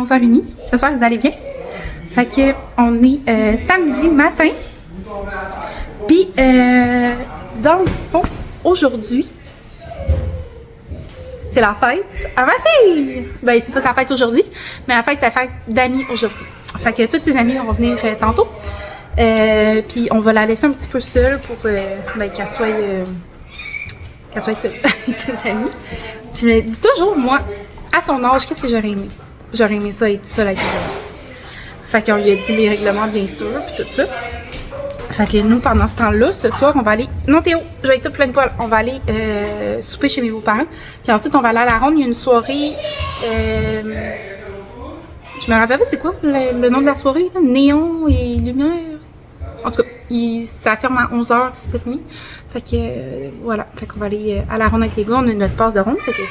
11h30. J'espère que vous allez bien. Fait que on est samedi matin. Puis, dans le fond, aujourd'hui, c'est la fête à ma fille! Ben, c'est pas sa fête aujourd'hui, mais la fête, c'est la fête d'amis aujourd'hui. Fait que tous ses amis vont venir tantôt. Puis, on va la laisser un petit peu seule pour ben, qu'elle soit seule avec ses amis. Puis, je me dis toujours, moi, à son âge, qu'est-ce que j'aurais aimé? J'aurais aimé ça, être seule avec ses amis. Fait qu'on lui a dit les règlements, bien sûr, puis tout ça. Fait que nous, pendant ce temps-là, ce soir, on va aller... Non, Théo, je vais être toute pleine de poils. On va aller souper chez mes beaux-parents. Puis ensuite, on va aller à la ronde. Il y a une soirée... Je me rappelle pas c'est quoi le nom de la soirée. Là? Néon et lumière. En tout cas, ça ferme à 11h cette nuit. Fait que voilà. Fait qu'on va aller à la ronde avec les gars. On a notre passe de ronde. Fait que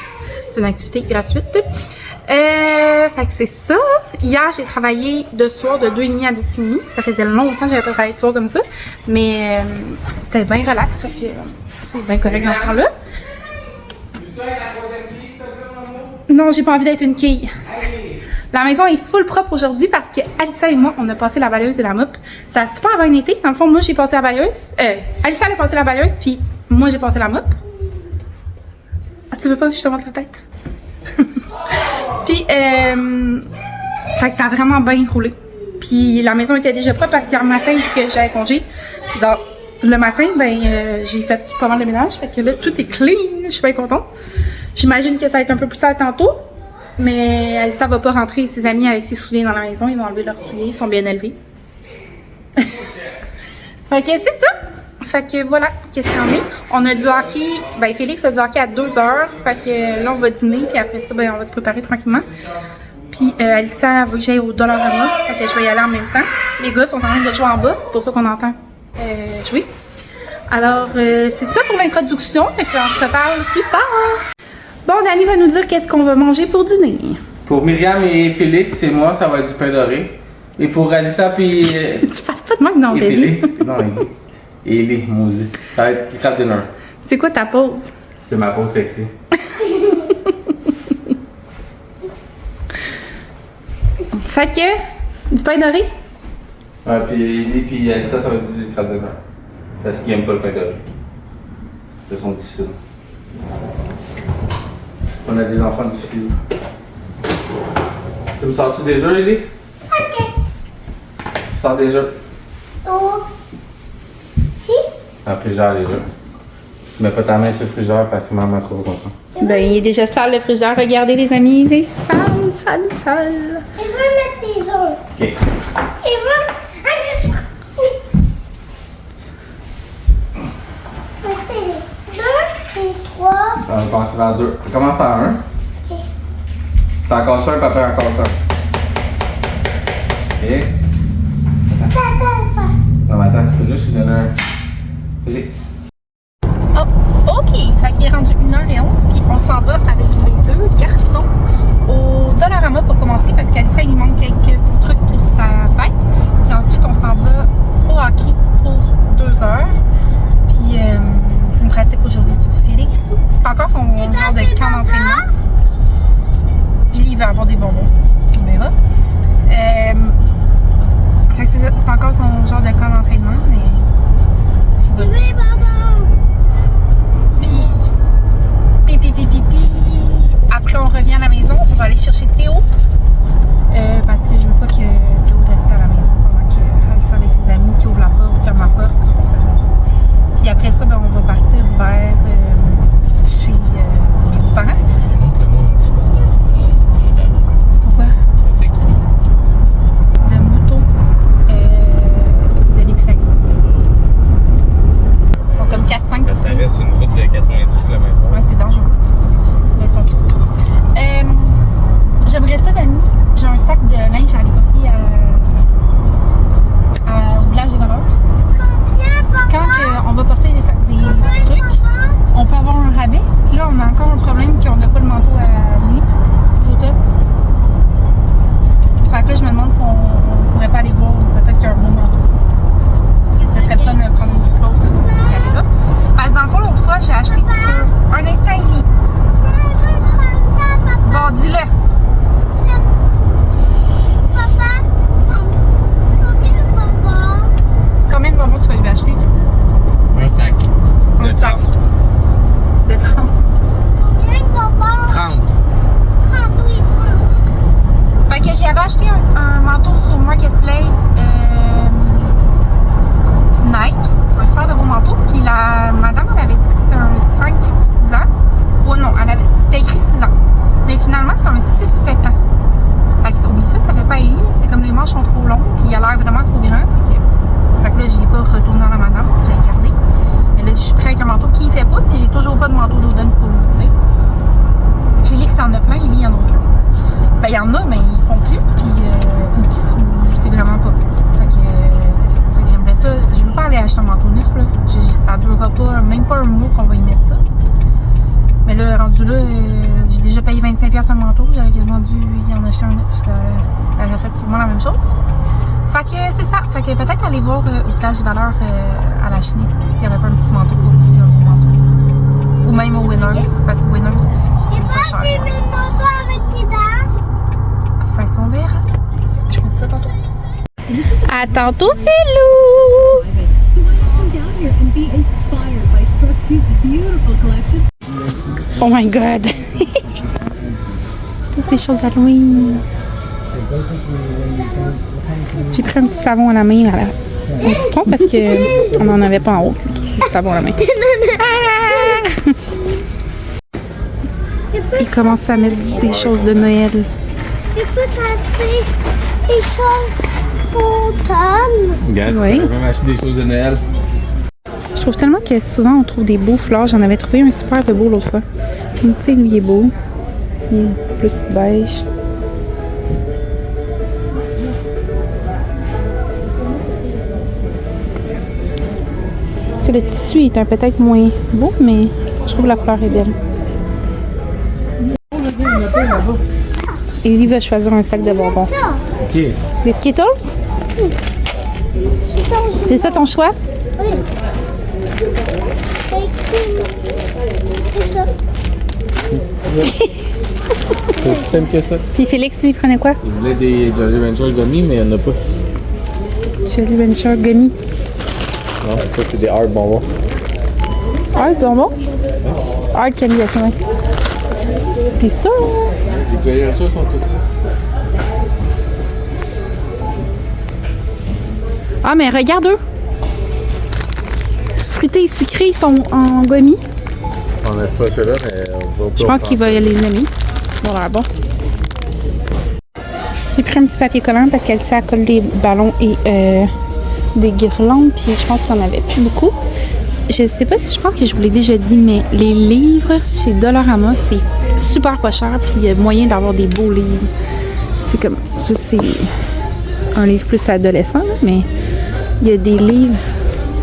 c'est une activité gratuite. Fait que c'est ça. Hier, j'ai travaillé de soir de 2h30 à 10h30. Ça faisait longtemps que j'avais pas travaillé de soir comme ça. Mais c'était bien relax. Fait que c'est bien correct dans ce temps-là. Non, j'ai pas envie d'être une quille. La maison est full propre aujourd'hui parce que Alissa et moi, on a passé la balayeuse et la mop. Ça a super bien été. Dans le fond, moi, j'ai passé la balayeuse. Alissa, elle a passé la balayeuse, puis moi, j'ai passé la mop. Ah, tu veux pas que je te montre la tête? Puis, fait que ça a vraiment bien roulé. Puis, la maison était déjà propre parce qu'hier matin, vu que j'avais congé, dans le matin, ben, j'ai fait pas mal de ménage. Fait que là, tout est clean. Je suis bien contente. J'imagine que ça va être un peu plus sale tantôt. Mais Alissa va pas rentrer ses amis avec ses souliers dans la maison. Ils vont enlever leurs souliers. Ils sont bien élevés. Fait que c'est ça. Fait que voilà, qu'est-ce qu'il y en est. On a du hockey. Ben, Félix a du hockey à 2h. Fait que là, on va dîner. Puis après ça, ben, on va se préparer tranquillement. Puis Alissa veut que j'aille au Dollarama. Fait que je vais y aller en même temps. Les gars sont en train de jouer en bas. C'est pour ça qu'on entend jouer. Alors, c'est ça pour l'introduction. Fait qu'on se reparle plus tard. Bon, Dani va nous dire qu'est-ce qu'on va manger pour dîner. Pour Myriam et Félix et moi, ça va être du pain doré. Et pour Alissa puis... Tu parles pas de même, non, et Dani? Félix, non, il est maudit. Ça va être du crab dinner. C'est quoi ta pause? C'est ma pause sexy. Fait que, du pain doré? Ouais, puis Ellie puis Alissa, ça va être du crab dinner. Parce qu'ils aiment pas le pain doré. Ils sont difficiles. On a des enfants difficiles. Tu me sors-tu des œufs, Ellie? Ok. Tu sors des œufs? Oh. Si? Dans le frigidaire, les œufs. Tu mets pas ta main sur le frigidaire parce que maman trop content. Ben, il est déjà sale le frigidaire. Regardez, les amis, il est sale. Il veut mettre des œufs. Ok. Il veut... Allez, mettez les 2 et 3. On va commencer par 2. Commence par 1. Ok. T'as encore ça, papa encore ça. Ok. Non, mais attends, faut juste lui donner un. Vas-y. Oh, ok. Fait qu'il est rendu 1h11, puis on s'en va avec les deux garçons au Dollarama pour commencer, parce qu'Alissa, il manque quelques petits trucs pour sa fête. Puis ensuite, on s'en va au hockey pour 2 heures. Puis, c'est une pratique aujourd'hui pour Félix. C'est encore son genre de camp d'entraînement. Il va avoir des bonbons. On verra. Fait que c'est encore son genre de camp d'entraînement, mais... Il veut long, puis il a l'air vraiment trop grand. Fait que là, j'ai pas retourné dans la madame, j'ai gardé. Mais là, je suis prêt avec un manteau qui fait pas, puis j'ai toujours pas de manteau d'automne pour l'utiliser. Félix en a plein, il y en a aucun. Ben, il y en a, mais ils font plus, puis c'est vraiment pas plus. Fait que c'est ça. Fait que j'aimerais ça. Je veux pas aller acheter un manteau neuf, là. Ça durera pas, même pas un mois qu'on va y mettre ça. Mais là, rendu là, j'ai déjà payé 25$ un manteau. J'aurais quasiment dû y en acheter un neuf. Ça aurait fait sûrement la même chose. Fait que c'est ça. Fait que peut-être aller voir au village des valeurs à la Chenique s'il y avait pas un petit manteau pour lui, un gros manteau. Ou même au Winners, parce que Winners, c'est pas cher. C'est mes manteaux avec les dents. Fait qu'on verra. Je vous dis ça tantôt. À tantôt, Philou! So why not come down here and be inspired by Structure's beautiful collection? Oh my god! Toutes les choses d'Halloween. J'ai pris un petit savon à la main là, au citron parce qu'on n'en avait pas en haut. Du savon à la main. Ah! Il commence à mettre des choses de Noël. Tu peux tasser des choses pour automne. Regarde, Oui. tu peux même acheter des choses de Noël. Je trouve tellement que souvent on trouve des beaux fleurs. J'en avais trouvé un super de beau l'autre fois. Tu sais, lui il est beau. Il est plus beige. Tu sais, le tissu est peut-être moins beau, mais je trouve la couleur est belle. Et lui va choisir un sac de bonbons. Ok. Les Skittles? C'est ça ton choix? Oui. C'est ça. C'est aussi simple que ça. Puis Félix, lui, il prenait quoi? Il voulait des Jolly Rancher gummy, mais il n'y en a pas. Jolly Rancher Gummy. Non, ça c'est des hard bonbons. Ah, bonbon? Ah, quelle idée, ouais. T'es sûr? Les Jolly Rancher sont tous là. Ah, mais regarde eux. Fruités et sucrés, ils sont en gummy. On laisse pas ceux-là, mais on va pas. Je pense qu'il va les aimer. Ils ont l'air bon. J'ai pris un petit papier collant parce qu'elle sait coller des ballons et des guirlandes. Puis je pense qu'il n'y en avait plus beaucoup. Je sais pas si je pense que je vous l'ai déjà dit, mais les livres chez Dollarama, c'est super pas cher. Puis il y a moyen d'avoir des beaux livres. C'est comme ça, c'est un livre plus adolescent, mais il y a des livres.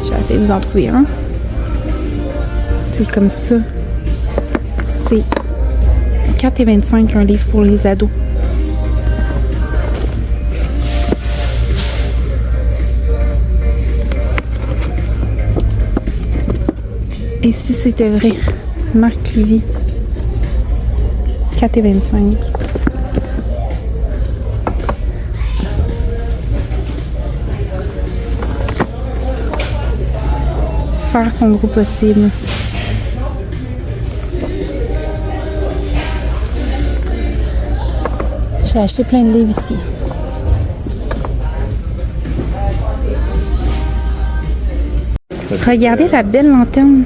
Je vais essayer de vous en trouver un. C'est comme ça. C'est 4,25 un livre pour les ados. Et si c'était vrai, Marc Lévy, 4,25. Faire son gros possible. J'ai acheté plein de livres ici. Regardez la belle lanterne.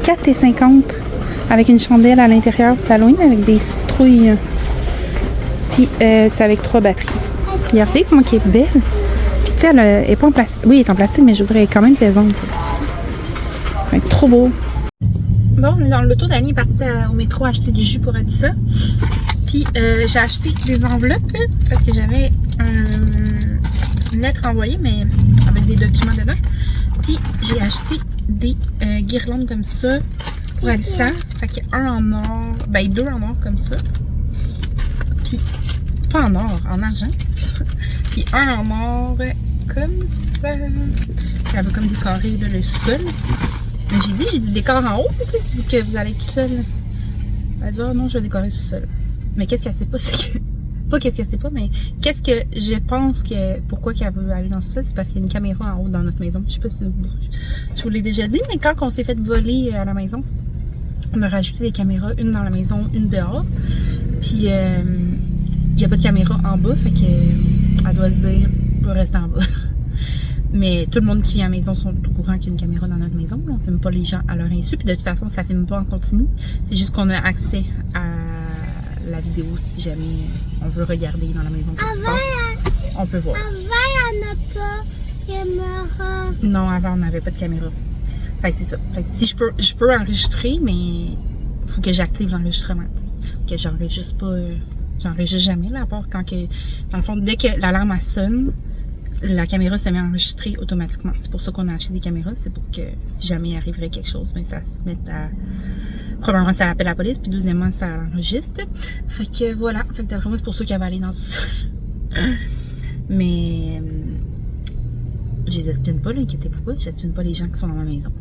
4,50 avec une chandelle à l'intérieur d'Halloween avec des citrouilles. Puis c'est avec 3 batteries. Regardez comment elle est belle. Puis tu sais, elle est pas en plastique. Oui, elle est en plastique, mais je voudrais elle est quand même pesante. Ouais, trop beau. Bon, on est dans l'auto. Dani est partie au métro acheter du jus pour Addissa. Puis j'ai acheté des enveloppes parce que j'avais une lettre envoyée, mais avec des documents dedans. Puis j'ai acheté des guirlandes comme ça pour Addissa. Fait qu'il y a un en or, ben 2 en or comme ça. Puis pas en or, en argent. Puis un en or comme ça. Puis elle va comme décorer là, le sol. Mais j'ai dit décore en haut, vu que vous allez tout seul. Elle dit, oh non, je vais décorer tout seul. Mais qu'est-ce qu'elle sait pas, c'est que. Pas qu'est-ce qu'elle sait pas, mais qu'est-ce que je pense que. Pourquoi qu'elle veut aller dans ça, c'est parce qu'il y a une caméra en haut dans notre maison. Je sais pas si je vous l'ai déjà dit, mais quand on s'est fait voler à la maison, on a rajouté des caméras, une dans la maison, une dehors. Puis il n'y a pas de caméra en bas, fait que elle doit se dire, tu vas rester en bas. Mais tout le monde qui vient à la maison sont au courant qu'il y a une caméra dans notre maison. On ne filme pas les gens à leur insu. Puis de toute façon, ça ne filme pas en continu. C'est juste qu'on a accès à la vidéo si jamais on veut regarder dans la maison. On peut voir. On va on n'a pas de caméra? Non, avant, on n'avait pas de caméra. Fait que c'est ça. Fait que si je peux enregistrer, mais faut que j'active l'enregistrement. Que j'enregistre pas... j'enregistre jamais, là, à part quand que... Dans le fond, dès que l'alarme sonne, la caméra se met à enregistrer automatiquement. C'est pour ça qu'on a acheté des caméras. C'est pour que si jamais il arriverait quelque chose, ben ça se mette à... Premièrement, ça appelle la police, puis deuxièmement, ça l'enregistre. Fait que voilà. Fait que d'après moi, c'est pour ça qu'elle va aller dans le sol. Mais... je les espionne pas, là, inquiétez-vous pas. J'espionne pas les gens qui sont dans ma maison.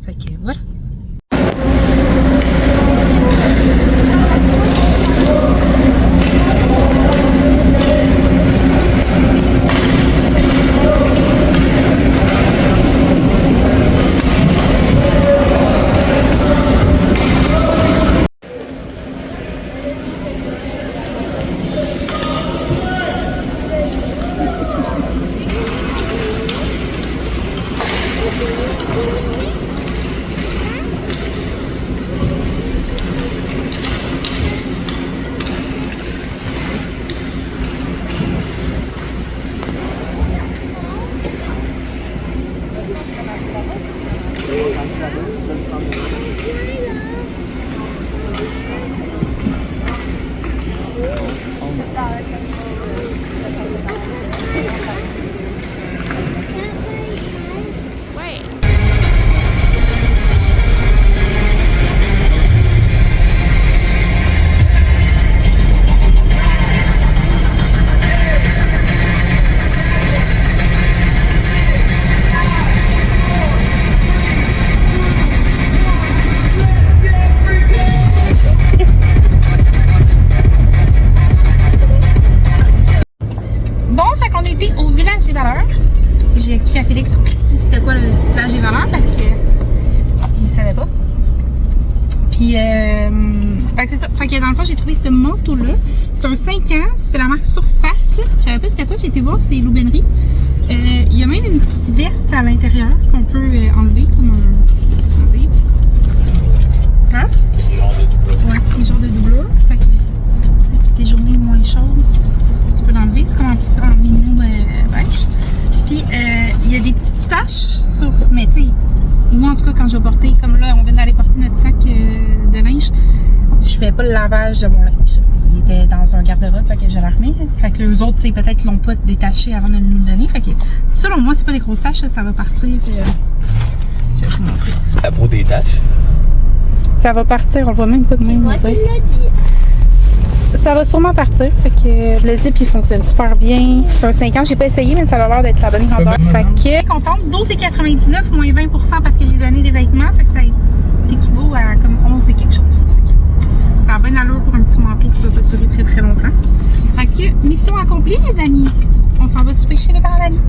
Fait que voilà. J'ai expliqué à Félix ici c'était quoi le plage des valeurs parce que il savait pas. Puis fait que c'est ça. Fait que dans le fond j'ai trouvé ce manteau là. C'est un 5 ans, c'est la marque Surface. Je savais pas c'était quoi, j'ai été voir, c'est l'aubainerie. Il y a même une petite veste à l'intérieur qu'on peut enlever comme un zip. Hein? Ouais, des genres de doublure. Fait que c'est des journées moins chaudes. Tu peux l'enlever, c'est comme en vinyle beige. Puis, il y a des petites taches sur... Mais tu sais, moi en tout cas, quand je vais porter, comme là, on vient d'aller porter notre sac de linge, je fais pas le lavage de mon linge. Il était dans un garde-robe, fait que je l'ai remis. Fait que les autres, tu sais, peut-être qu'ils l'ont pas détaché avant de nous le donner. Fait que, selon moi, c'est pas des grosses taches, ça va partir. Je vais vous montrer. La peau des taches. Ça va partir, on le voit même pas de même. Moi, tu l'as dit. Ça va sûrement partir. Fait que le zip il fonctionne super bien. C'est un 5 ans, j'ai pas essayé, mais ça a l'air d'être la bonne grandeur. Fait que contente, 12,99 moins 20% parce que j'ai donné des vêtements. Fait que ça équivaut à comme 11 et quelque chose. Fait que ça a bonne allure pour un petit manteau qui va pas durer très très longtemps. Fait que mission accomplie les amis. On s'en va souper chez les parents d'Ali.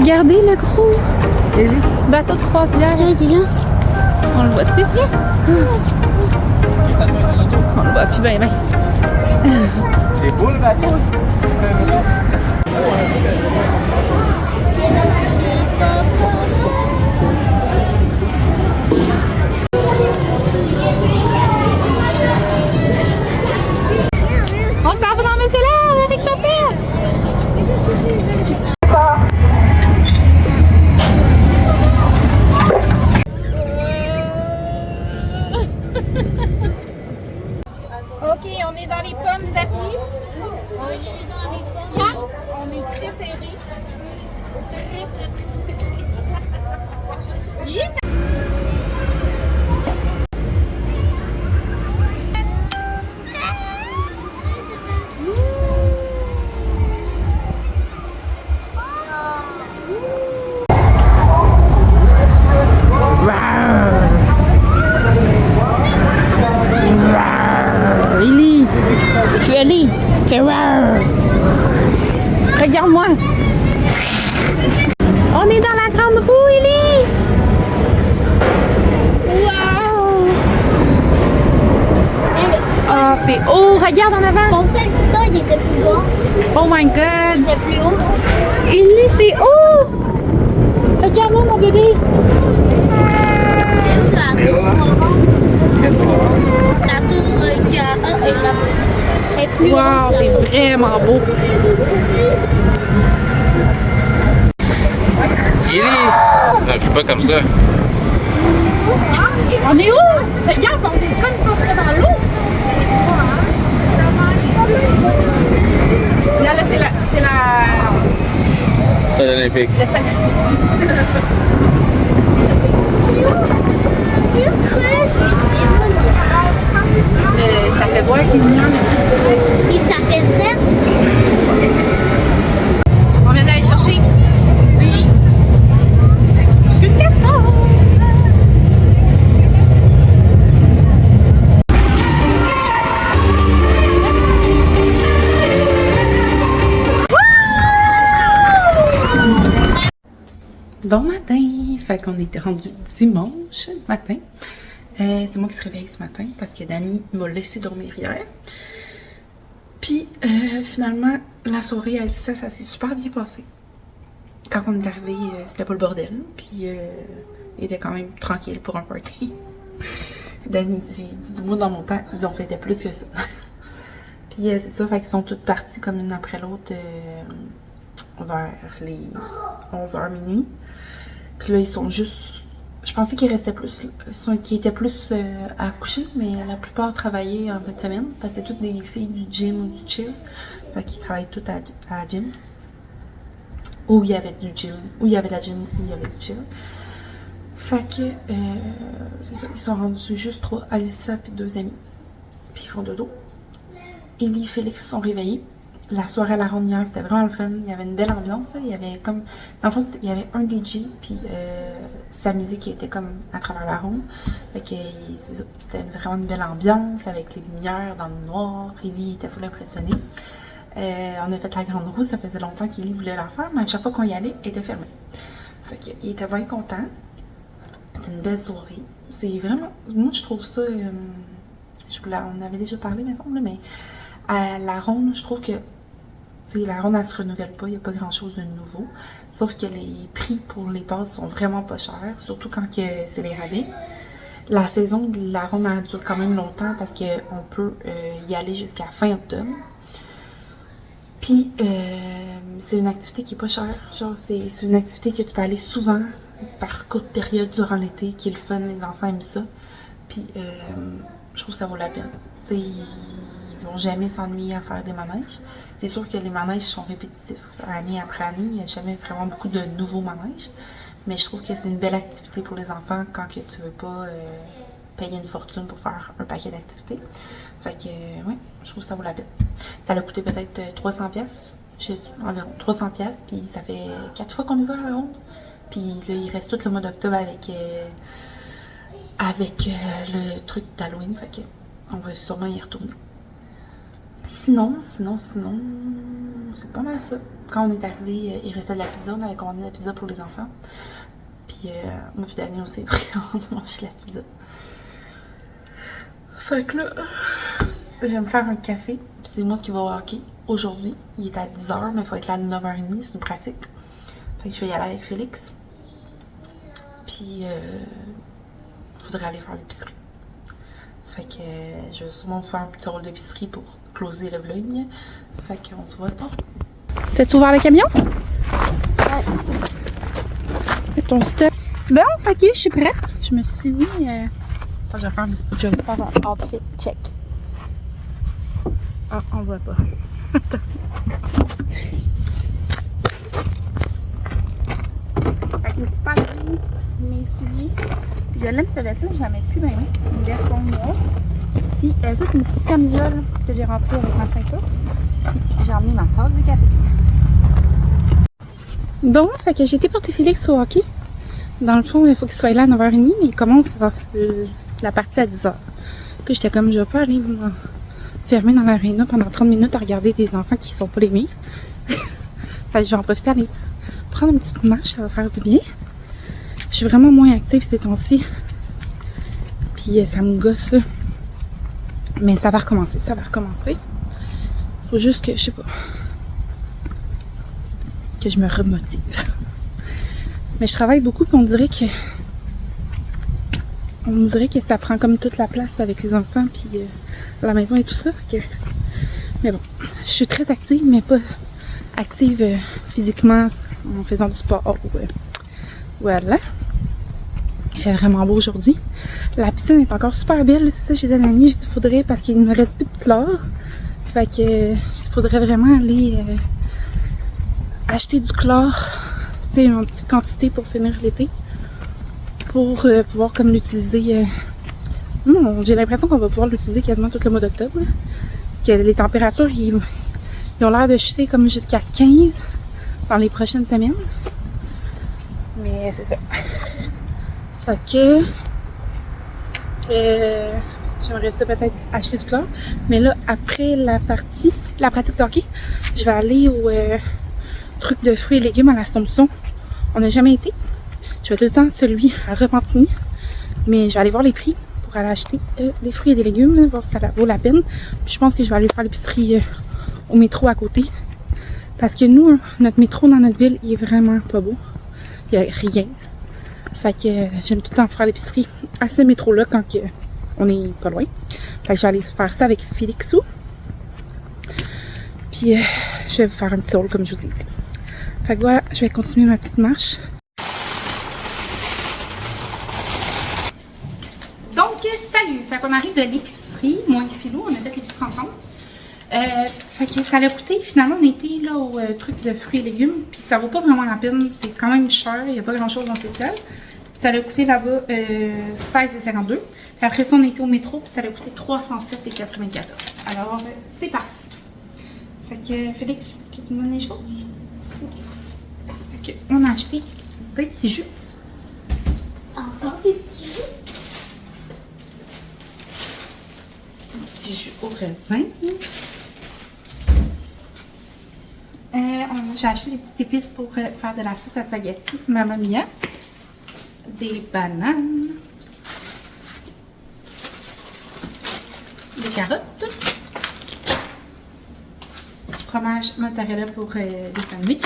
Regardez le gros bateau de croisière. On le voit-tu? On le voit plus bien, bien. beau le bateau. On s'en va dans Monsieur Lave avec papa! Ok, on est dans les pommes d'api. Je suis dans les pommes. On est très serré. Très serré. Yes! Ellie, Ellie, fais wow. Regarde-moi. On est dans la grande roue, Ellie. Wow. Oh, c'est haut. Regarde en avant. Mon seul Titan, il était plus grand. Oh my God. Il était plus haut. Ellie, c'est haut. Regarde-moi, mon bébé. Et où la C'est tour haut, hein? orange? Quel orange. La tour Cara est plus Wow, haute. c'est vraiment beau. Ellie! Non, fais pas comme ça. On est où? Regarde, on est comme si on serait dans l'eau. Là, c'est la... Stade olympique. Le stade. Ça fait voir qu'il y a. Et ça fait fret. On vient d'aller chercher. Oui. Une casserole. Bon matin! Fait qu'on était rendu dimanche matin. C'est moi qui se réveille ce matin parce que Dani m'a laissé dormir hier. Puis finalement, la soirée à Alissa, ça s'est super bien passé. Quand on est arrivé, c'était pas le bordel. Puis il était quand même tranquille pour un party. Dani dit, moi dans mon temps, ils ont fait plus que ça. Puis c'est ça, fait qu'ils sont toutes parties comme une après l'autre vers les 11h minuit. Puis là, ils sont juste... Je pensais qu'ils restaient plus... qu'ils étaient plus à coucher, mais la plupart travaillaient en fin de semaine. Parce que c'est toutes des filles du gym ou du chill. Fait qu'ils travaillent toutes à la gym. Ou il y avait du gym. Ou il y avait de la gym, ou il y avait du chill. Fait que... c'est ça, ils sont rendus juste 3. Alissa puis 2 amis. Puis ils font dodo. Ellie et Félix sont réveillés. La soirée à la ronde hier, c'était vraiment le fun. Il y avait une belle ambiance. Là. Il y avait comme... Dans le fond, il y avait un DJ, puis sa musique était comme à travers la ronde. Fait que c'était vraiment une belle ambiance avec les lumières dans le noir. Ellie était full impressionnée. On a fait la grande roue. Ça faisait longtemps qu'Ellie voulait la faire, mais à chaque fois qu'on y allait, elle était fermée. Fait qu'il était bien content. C'était une belle soirée. C'est vraiment... Moi, je trouve ça... on avait déjà parlé, il me semble, mais à la ronde, je trouve que la ronde, elle se renouvelle pas, il n'y a pas grand-chose de nouveau. Sauf que les prix pour les passes sont vraiment pas chers, surtout quand c'est les rabais. La saison de la ronde, elle dure quand même longtemps parce qu'on peut y aller jusqu'à fin octobre. Puis, c'est une activité qui est pas chère. Genre, c'est une activité que tu peux aller souvent, par courte période durant l'été, qui est le fun, les enfants aiment ça. Puis, je trouve que ça vaut la peine. T'sais, ils vont jamais s'ennuyer à faire des manèges. C'est sûr que les manèges sont répétitifs. Année après année, il n'y a jamais vraiment beaucoup de nouveaux manèges. Mais je trouve que c'est une belle activité pour les enfants quand que tu veux pas payer une fortune pour faire un paquet d'activités. Fait que, ouais, je trouve que ça vaut la peine. Ça a coûté peut-être 300$, environ 300$, puis ça fait 4 fois qu'on y va à la ronde. Puis là, il reste tout le mois d'octobre avec le truc d'Halloween, fait que on va sûrement y retourner. Sinon, c'est pas mal ça. Quand on est arrivé, il restait de la pizza, on avait commandé de la pizza pour les enfants. Puis moi puis Daniel, on s'est pris de manger la pizza. Fait que là, je vais me faire un café, puis c'est moi qui vais au hockey. aujourd'hui. Il est à 10h, mais il faut être là à 9h30, c'est une pratique. Fait que je vais y aller avec Félix. Puis, faudrait aller faire l'épicerie. Fait que je vais sûrement faire un petit rôle d'épicerie pour closer le vlog. Fait qu'on se voit tard. T'as-tu ouvert le camion? Ouais. Et ton stock. Bon, fait que je suis prête. Je me suis mis... je vais faire un outfit check. Ah, on voit pas. Avec mes petites pattes jeans, mes souliers. Puis je l'aime cette veste-là, j'en mets plus bien. C'est une veste longue noire. Puis ça, c'est une petite camisole que j'ai rentrée avec ma ceinture. Puis j'ai emmené ma tasse de café. Bon, fait que j'ai été porter Félix au hockey. Dans le fond, il faut qu'il soit là à 9h30, mais il commence la partie à 10h. Puis j'étais comme, je vais pas aller m'enfermer dans l'aréna pendant 30 minutes à regarder des enfants qui sont pas les miens. Fait que je vais en profiter aller prendre une petite marche, ça va faire du bien. Je suis vraiment moins active ces temps-ci. Puis ça me gosse là. Mais ça va recommencer, ça va recommencer. Faut juste que, je sais pas, que je me remotive. Mais je travaille beaucoup puis on dirait que ça prend comme toute la place avec les enfants puis la maison et tout ça. Mais bon, je suis très active, mais pas active physiquement en faisant du sport. Voilà. Il fait vraiment beau aujourd'hui. La piscine est encore super belle. C'est ça, chez Annie, j'ai dit faudrait parce qu'il ne me reste plus de chlore. Fait que il faudrait vraiment aller acheter du chlore, tu sais, une petite quantité pour finir l'été. Pour pouvoir comme l'utiliser. J'ai l'impression qu'on va pouvoir l'utiliser quasiment tout le mois d'octobre. Parce que les températures, ils ont l'air de chuter comme jusqu'à 15 dans les prochaines semaines. Mais c'est ça. Fait que j'aimerais ça peut-être acheter du chlore. Mais là, après la pratique de hockey, je vais aller au truc de fruits et légumes à l'Assomption. On n'a jamais été. Je vais tout le temps celui à Repentigny. Mais je vais aller voir les prix pour aller acheter des fruits et des légumes, là, voir si ça vaut la peine. Puis je pense que je vais aller faire l'épicerie au métro à côté. Parce que nous, notre métro dans notre ville, il est vraiment pas beau. Il n'y a rien. Fait que j'aime tout le temps faire l'épicerie à ce métro-là quand on est pas loin. Fait que je vais aller faire ça avec Félixou. Puis je vais vous faire un petit haul comme je vous ai dit. Fait que voilà, je vais continuer ma petite marche. Donc, salut! Fait qu'on arrive de l'épicerie. Moi et Philou, on a fait l'épicerie ensemble. Fait que ça a coûté, finalement, on était là au truc de fruits et légumes. Puis ça vaut pas vraiment la peine. C'est quand même cher. Il n'y a pas grand-chose en spécial. Puis ça a coûté là-bas 16,52. Puis après ça, on était au métro. Puis ça a coûté 307,94. Alors, c'est parti. Fait que, Félix, est-ce que tu me donnes les choses? Fait que, on a acheté des petits jus. Encore des petits jus? Des petits jus au raisin. J'ai acheté des petites épices pour faire de la sauce à spaghetti Mamma Mia. Des bananes. Des carottes. Fromage mozzarella pour des sandwichs.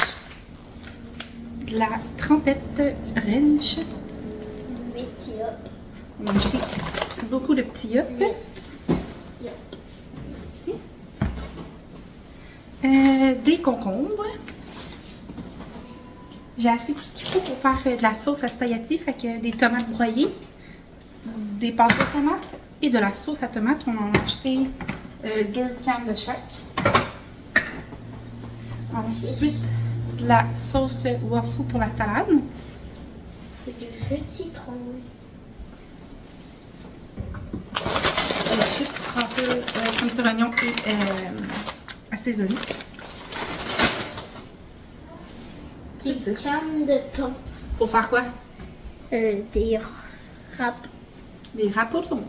De la trempette ranch. 8 yop. On a acheté beaucoup de petits yop. 8 yop. Ici. Des concombres. J'ai acheté tout ce qu'il faut pour faire de la sauce à spaghetti. Fait que des tomates broyées, des pâtes de tomates et de la sauce à tomates. On en a acheté 2 cannes de chaque. Ensuite, de la sauce waffle pour la salade. Du jus de citron. Le chips trempé comme sur oignon et assaisonné. Des cannes de thon. Pour faire quoi? Des râpes. Des râpes au thon.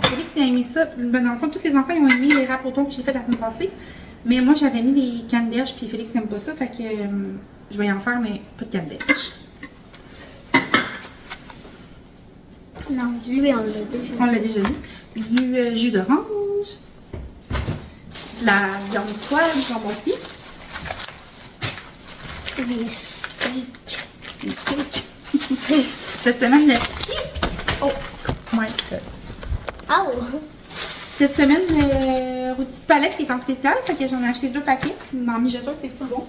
Félix a aimé ça. Ben, dans le fond, tous les enfants ils ont aimé les râpes au thon que j'ai fait la semaine passée. Mais moi, j'avais mis des canneberges, puis Félix n'aime pas ça. Fait que je vais y en faire, mais pas de canneberges. Non, lui, on l'a déjà. On l'a déjà dit. Du jus d'orange. la viande froide, jambon cuit. Des steaks. Des steaks. Cette semaine, oh my god. Ah Cette semaine, le rôti de palette est en spécial, fait que j'en ai acheté 2 paquets. Dans le mijoteur, c'est full bon.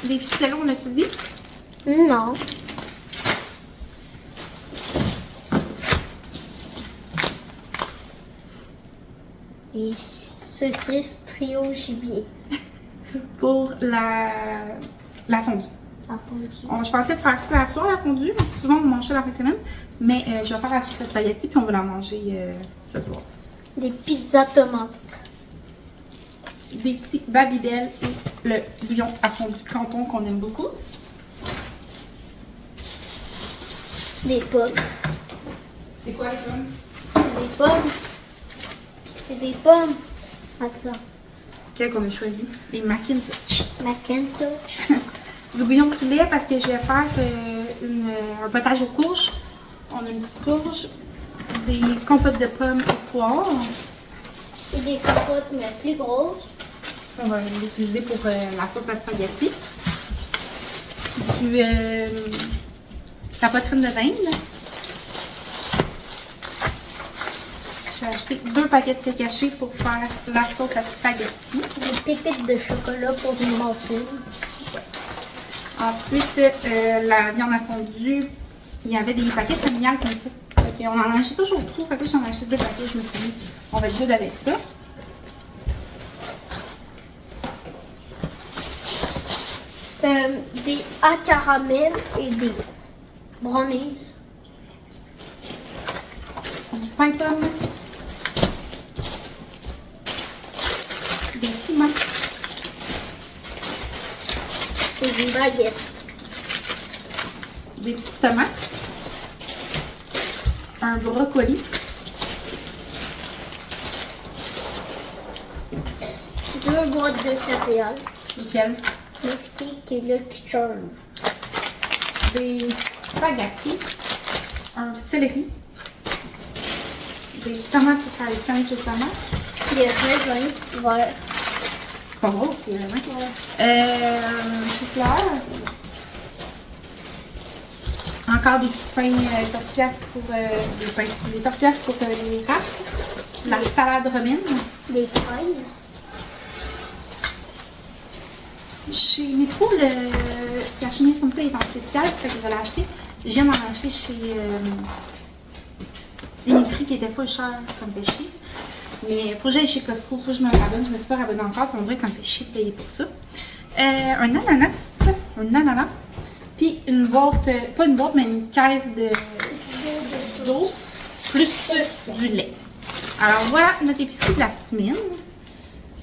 Les ficellos, on l'a-tu dit? Non. Les saucisses trio gibier. Pour la fondue. La fondue. Je pensais faire ça la soirée, la fondue. Souvent, on mange ça la fin de semaine. Mais je vais faire la sauce à spaghetti, puis on va la manger ce soir. Des pizzas tomates. Des petits Babybel et le bouillon à fondue de canton qu'on aime beaucoup. Des pommes. C'est quoi les pommes? Des pommes. C'est des pommes. Attends. Quel qu'on a choisi? Les Macintosh. Macintosh. Du bouillon de poulet parce que je vais faire un potage aux courges. On a une petite courge. Des compotes de pommes et poires. Et des carottes, mais plus grosses. On va l'utiliser pour la sauce à spaghetti. La poitrine de dinde. J'ai acheté 2 paquets de steak haché pour faire la sauce à spaghetti. Des pépites de chocolat pour des muffins. Ensuite, la viande à fondue, il y avait des paquets familiales comme ça. Fait on en a acheté toujours trop. Fait que j'en ai acheté 2 paquets. Je me suis dit, on va être good avec ça. Des à caramel et des brownies. Du pain pomme. Des piments. Et des baguettes. Des petites tomates. Un brocoli. 2 boîtes de céréales. Nickel. Nesquik et Lucky Charms. Des spaghettis. Un céleri. Des tomates pour faire les sandwichs de tomates. Des raisins verts. Pas gros, c'est vraiment. Chou-fleur. Encore des petits pains tortillas pour des tortillas pour les râpes. La salade romaine. Des fraises. Chez Métro, le cachemire comme ça est en spécial, fait que je vais l'acheter. Je viens d'en acheter chez l'épicerie qui était full cher, ça me fait chier. Mais il faut que j'aille chez Costco, il faut que je me rabonne. Je me suis pas rabonnée encore, puis on dirait que ça me fait chier de payer pour ça. Un ananas, puis une boîte, pas une boîte, mais une caisse d'eau, plus du lait. Alors voilà notre épicerie de la semaine.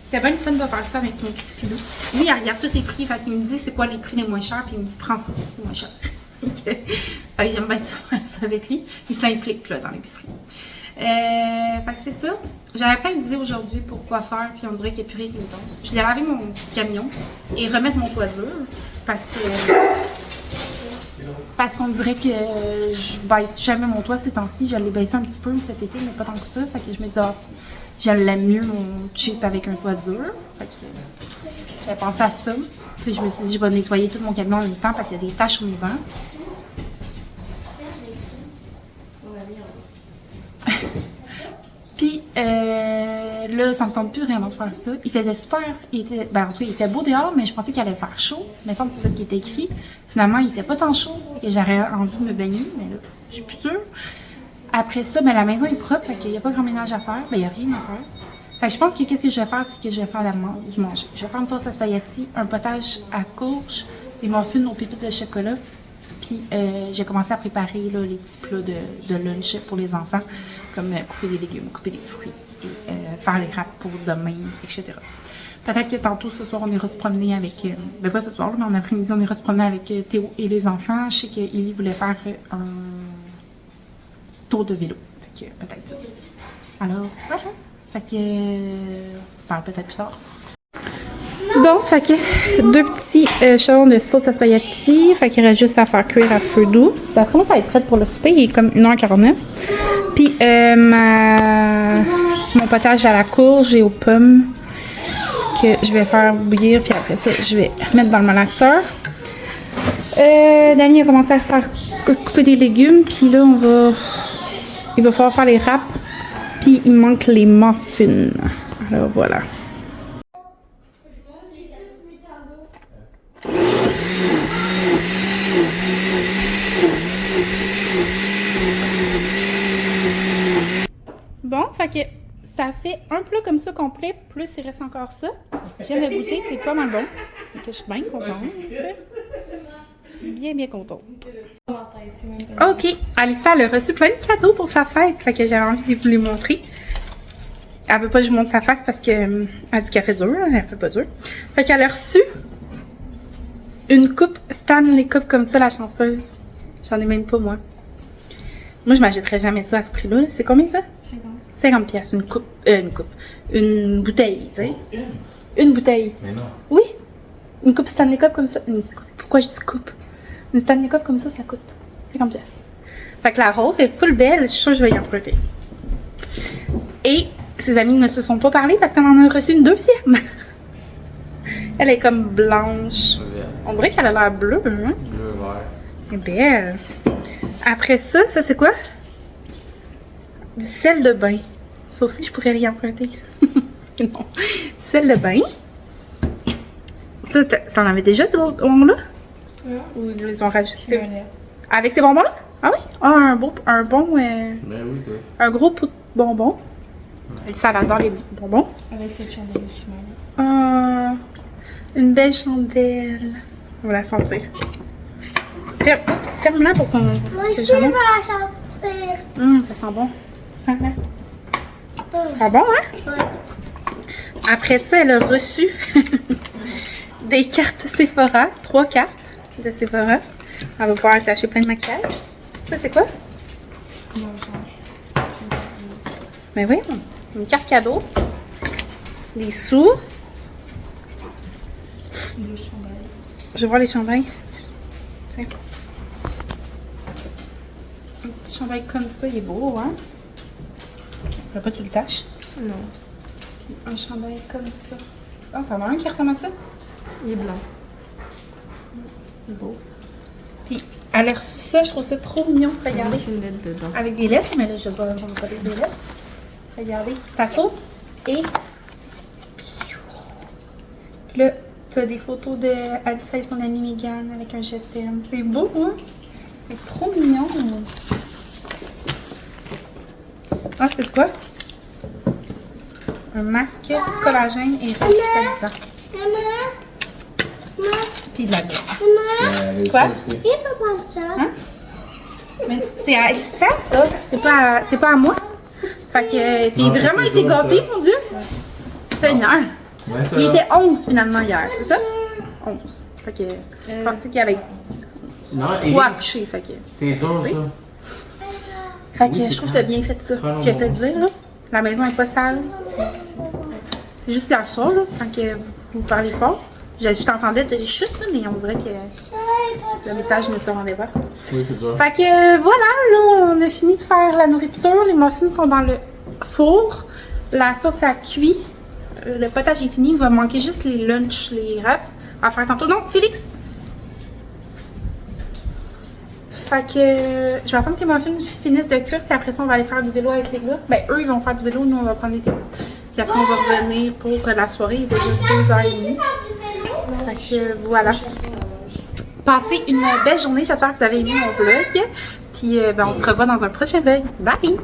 C'était bien le fun de faire ça avec mon petit filou. Lui, il regarde tous les prix, fait qu'il me dit c'est quoi les prix les moins chers, puis il me dit prends ça, c'est moins cher. Fait que j'aime bien faire ça avec lui. Il s'implique là dans l'épicerie. Fait que c'est ça. J'avais plein d'idées aujourd'hui pour quoi faire, puis on dirait qu'il n'y a plus rien qui me tombe. Je vais laver mon camion et remettre mon toit dur parce qu'on dirait que je baisse jamais mon toit ces temps-ci. Je l'ai baissé un petit peu cet été, mais pas tant que ça. Fait que je me dis, j'aime mieux mon Jeep avec un toit dur. Fait que j'avais pensé à ça. Puis je me suis dit, je vais nettoyer tout mon camion en même temps parce qu'il y a des taches sur mes bancs. Puis là, ça me tente plus vraiment de faire ça. Il faisait super. En tout cas, il fait beau dehors, mais je pensais qu'il allait faire chaud. Mais ça, c'est ça qui était écrit. Finalement, il fait pas tant chaud et j'aurais envie de me baigner, mais là, je suis plus sûre. Après ça, la maison est propre, fait qu'il n'y a pas grand ménage à faire. Il n'y a rien à faire. Fait que je pense que qu'est-ce que je vais faire, c'est que je vais faire du manger. Je vais faire une sauce à spaghetti, un potage à courge, des muffins aux pépites de chocolat. Puis j'ai commencé à préparer là, les petits plats de lunch pour les enfants, comme couper des légumes, couper des fruits, et faire les râpes pour demain, etc. Peut-être que tantôt, ce soir, on ira se promener avec... pas ce soir, mais en après-midi, on ira se promener avec Théo et les enfants. Je sais qu'Élie voulait faire un tour de vélo. Fait que peut-être ça. Alors, voilà. Fait que... tu parles peut-être plus tard. Bon, fait que 2 petits échelons de sauce à spaghetti. Fait qu'il reste juste à faire cuire à feu doux. D'après moi, ça va être prêt pour le souper. Il est comme 1h49. Puis mon potage à la courge et aux pommes que je vais faire bouillir. Puis après ça, je vais mettre dans le malaxeur. Dani a commencé à faire couper des légumes. Puis là, il va falloir faire les wraps. Puis il me manque les muffins. Alors voilà. Bon, fait que ça fait un plat comme ça complet, plus il reste encore ça. Je viens de goûter, c'est pas mal bon. Fait que je suis bien contente. Bien contente. Ok, Alissa, elle a reçu plein de cadeaux pour sa fête. Fait que j'avais envie de vous les montrer. Elle veut pas que je montre sa face parce qu'elle dit qu'elle fait dur. Elle fait pas dur. Fait qu'elle a reçu une coupe Stanley Cup comme ça, la chanceuse. J'en ai même pas, moi. Moi, je m'achèterais jamais ça à ce prix-là. C'est combien ça? 50 piastres, une bouteille, tu sais. Une bouteille. Mais non. Oui. Une coupe Stanley Cup comme ça. Pourquoi je dis coupe? Une Stanley Cup comme ça coûte 50 piastres. Fait que la rose est full belle. Je suis sûre que je vais y emprunter. Et ses amis ne se sont pas parlé parce qu'on en a reçu une deuxième. Elle est comme blanche. On dirait qu'elle a l'air bleue, hein? Bleu, vert. Elle est belle. Après ça c'est quoi? Du sel de bain. Ça aussi, je pourrais l'y emprunter. Non. Sel de bain. Ça en avait déjà, ces bonbons-là? Ou ils les ont rajoutés? Avec ces bonbons-là? Ah oui? Ah, un bon... Ben oui, toi. Un gros pot de bonbons. Ça, elle adore les bonbons. Avec cette chandelle aussi, Marie. Ah, une belle chandelle. On va la sentir. Ferme-la pour qu'on... Moi aussi, je vais la sentir. Ça sent bon. Ça sent bon, hein? Ouais. Après ça, elle a reçu des cartes Sephora. 3 cartes de Sephora. Elle va pouvoir s'acheter plein de maquillage. Ça, c'est quoi? Mais oui, une carte cadeau. Des sous. Je vais voir les chandails. Tiens. Un petit chandail comme ça, il est beau, hein? Il pas tu le tâches? Non. Puis un chandail comme ça. Oh, t'en as un qui ressemble à ça? Il est blanc. C'est beau. Puis, elle a reçu ça, je trouve ça trop mignon. Regardez. Une lettre dedans. Avec des lettres, mais là, je vais pas coller des lettres. Regardez, ça saute. Et. Puis là, t'as des photos de Alissa et son amie Megan avec un je t'aime. C'est beau, hein? C'est trop mignon. Ah, c'est quoi? Un masque collagène et revitalisant. Puis de la bière. Quoi? Il peut prendre ça. Hein? Mais c'est à Alissa, ça. C'est pas à moi. Fait que t'es Non, vraiment c'est été toujours gâté, ça. mon Dieu. Seigneur. Ouais, ça Il va. était 11 finalement hier, c'est ça? 11. Fait que je pensais qu'il allait Non, trois coucher. Fait que, c'est dur, ça. fait que je trouve que t'as bien fait ça. Prenons Je vais te mon dire, là. La maison est pas sale. C'est juste hier soir, là, quand que vous parlez fort. Je t'entendais dire chut, là, mais on dirait que le message ne se rendait pas. Oui, c'est dur. Fait que voilà, là, on a fini de faire la nourriture. Les muffins sont dans le four. La sauce a cuit. Le potage est fini. Il va manquer juste les lunchs, les wraps à faire tantôt. Non, Félix! Fait que je vais attendre que les muffins finissent de cuire. Puis après ça, on va aller faire du vélo avec les gars. Ben, eux, ils vont faire du vélo. Nous, on va prendre les thés. Puis après, on va revenir pour la soirée. Il est déjà 2h30. Fait que voilà. Passez une belle journée. J'espère que vous avez aimé mon vlog. Puis ben, on se revoit dans un prochain vlog. Bye!